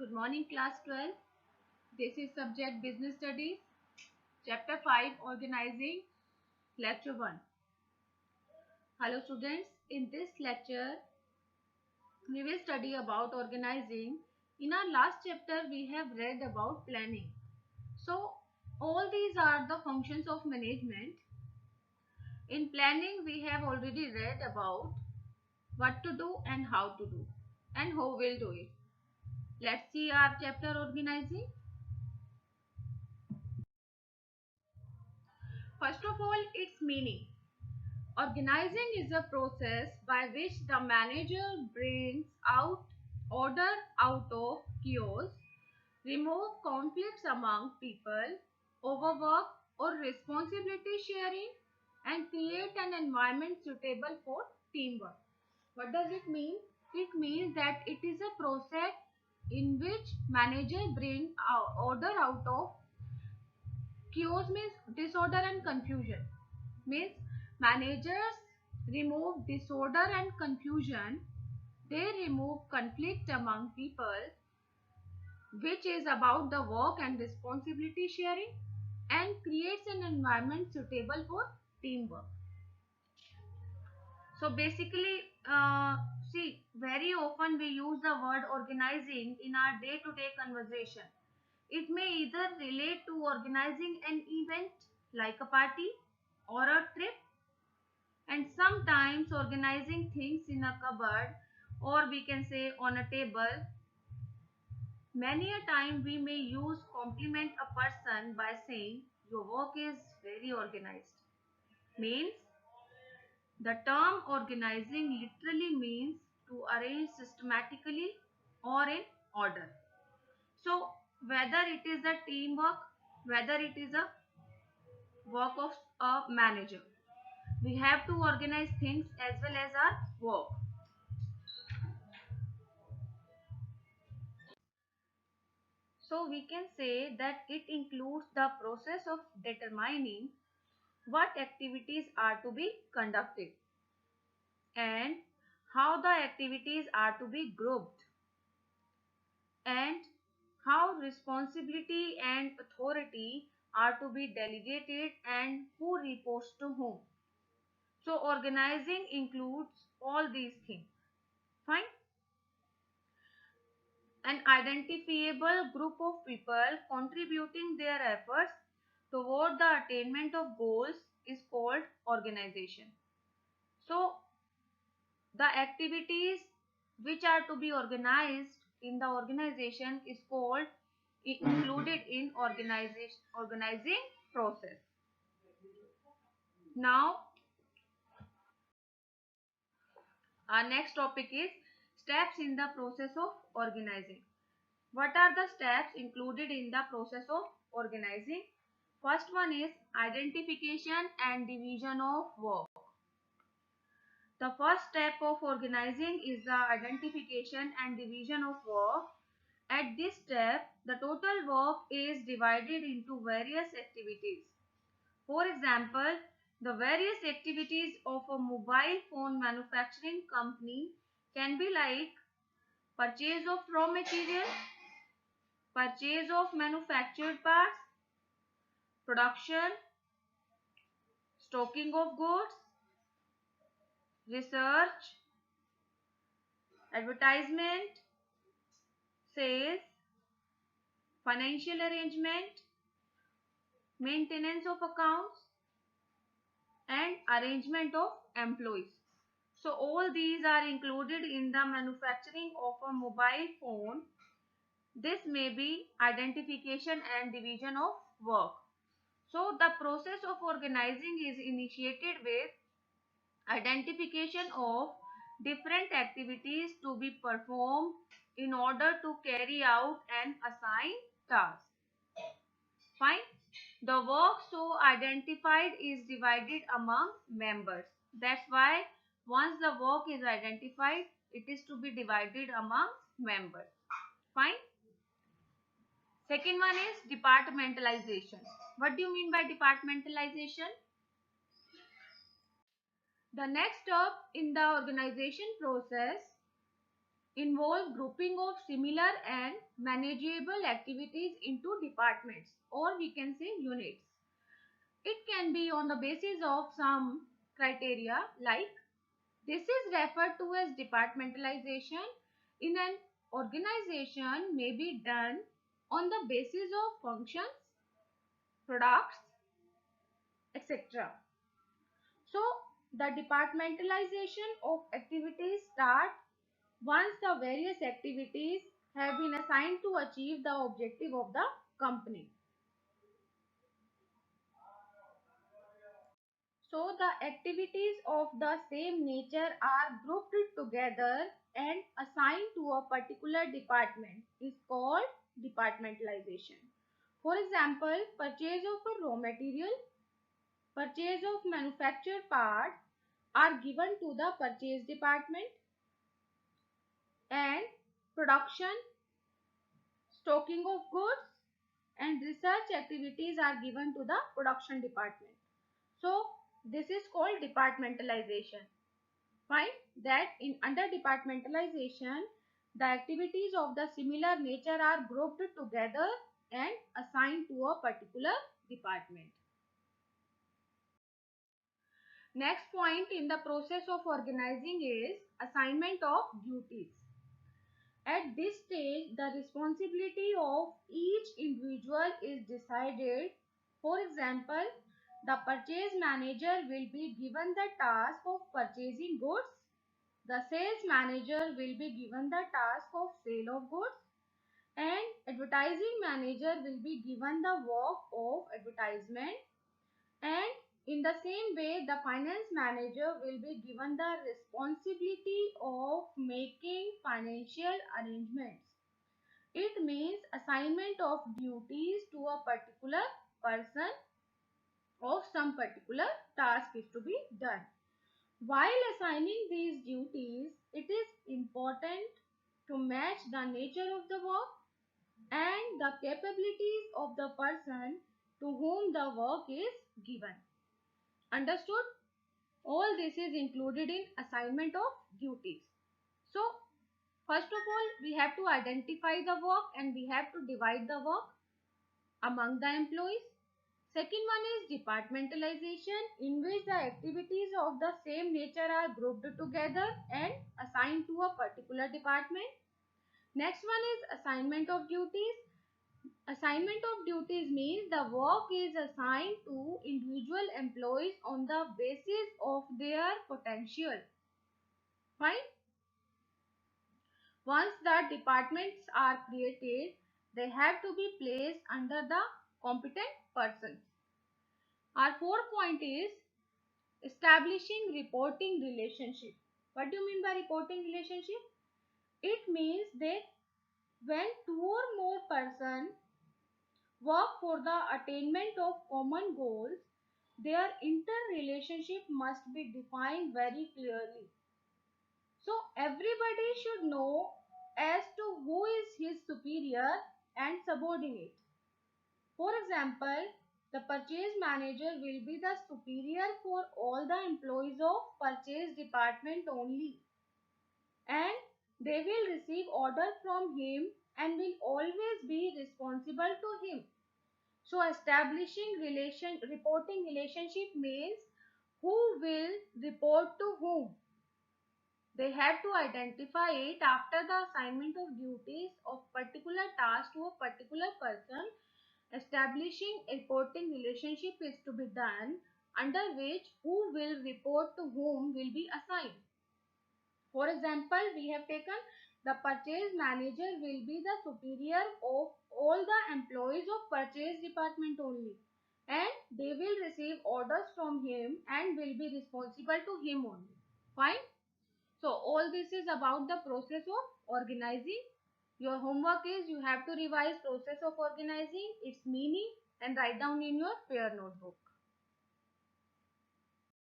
Good morning, class 12. This is subject business studies, chapter 5 organizing, lecture 1. Hello students, in this lecture we will study about organizing. In our last chapter we have read about planning. So all these are the functions of management. In planning we have already read about what to do and how to do and who will do it. Let's see our chapter organizing. First of all, its meaning. Organizing is a process by which the manager brings out order out of chaos, remove conflicts among people, overwork or responsibility sharing, and create an environment suitable for teamwork. What does it mean? It means that it is a process in which manager bring order out of chaos means disorder and confusion. Means managers remove disorder and confusion. They remove conflict among people, which is about the work and responsibility sharing, and creates an environment suitable for teamwork. So basically, see, very often we use the word organizing in our day-to-day conversation. It may either relate to organizing an event like a party or a trip, and sometimes organizing things in a cupboard, or we can say on a table. Many a time we may use compliment a person by saying your work is very organized. Means the term organizing literally means to arrange systematically or in order. So whether it is a teamwork, whether it is a work of a manager, we have to organize things as well as our work. So we can say that it includes the process of determining what activities are to be conducted and how the activities are to be grouped and how responsibility and authority are to be delegated and who reports to whom. So organizing includes all these things. Fine. An identifiable group of people contributing their efforts toward the attainment of goals is called organization. So the activities which are to be organized in the organization is called included in organizing process. Now our next topic is steps in the process of organizing. What are the steps included in the process of organizing? First one is identification and division of work. The first step of organizing is the identification and division of work. At this step, the total work is divided into various activities. For example, the various activities of a mobile phone manufacturing company can be like purchase of raw material, purchase of manufactured parts, production, stocking of goods, research, advertisement, sales, financial arrangement, maintenance of accounts, and arrangement of employees. So all these are included in the manufacturing of a mobile phone. This may be identification and division of work. So the process of organizing is initiated with identification of different activities to be performed in order to carry out an assigned task. Fine. The work so identified is divided among members. That's why once the work is identified, it is to be divided among members. Fine. Second one is departmentalization. What do you mean by departmentalization? The next step in the organization process involve grouping of similar and manageable activities into departments, or we can say units. It can be on the basis of some criteria, like this is referred to as departmentalization. In an organization may be done on the basis of functions, products, etc. So the departmentalization of activities start once the various activities have been assigned to achieve the objective of the company. So the activities of the same nature are grouped together and assigned to a particular department is called departmentalization. For example, purchase of a raw material, purchase of manufactured parts are given to the purchase department, and production, stocking of goods and research activities are given to the production department. So this is called departmentalization. Find that in under departmentalization, the activities of the similar nature are grouped together and assigned to a particular department. Next point in the process of organizing is assignment of duties. At this stage, the responsibility of each individual is decided. For example, the purchase manager will be given the task of purchasing goods. The sales manager will be given the task of sale of goods, and advertising manager will be given the work of advertisement, and in the same way the finance manager will be given the responsibility of making financial arrangements. It means assignment of duties to a particular person of some particular task is to be done. While assigning these duties, it is important to match the nature of the work and the capabilities of the person to whom the work is given. Understood? All this is included in assignment of duties. So, first of all, we have to identify the work and we have to divide the work among the employees. Second one is departmentalization, in which the activities of the same nature are grouped together and assigned to a particular department. Next one is assignment of duties. Assignment of duties means the work is assigned to individual employees on the basis of their potential. Fine. Once the departments are created, they have to be placed under the competent persons. Our fourth point is establishing reporting relationship. What do you mean by reporting relationship? It means that when two or more persons work for the attainment of common goals, their interrelationship must be defined very clearly. So everybody should know as to who is his superior and subordinate. For example, the purchase manager will be the superior for all the employees of purchase department only, and they will receive order from him and will always be responsible to him. So establishing reporting relationship means who will report to whom. They have to identify it after the assignment of duties of particular task to a particular person. Establishing a reporting relationship is to be done, under which who will report to whom will be assigned. For example, we have taken the purchase manager will be the superior of all the employees of purchase department only, and they will receive orders from him and will be responsible to him only. Fine. So all this is about the process of organizing. Your homework is you have to revise process of organizing, its meaning, and write down in your pair notebook.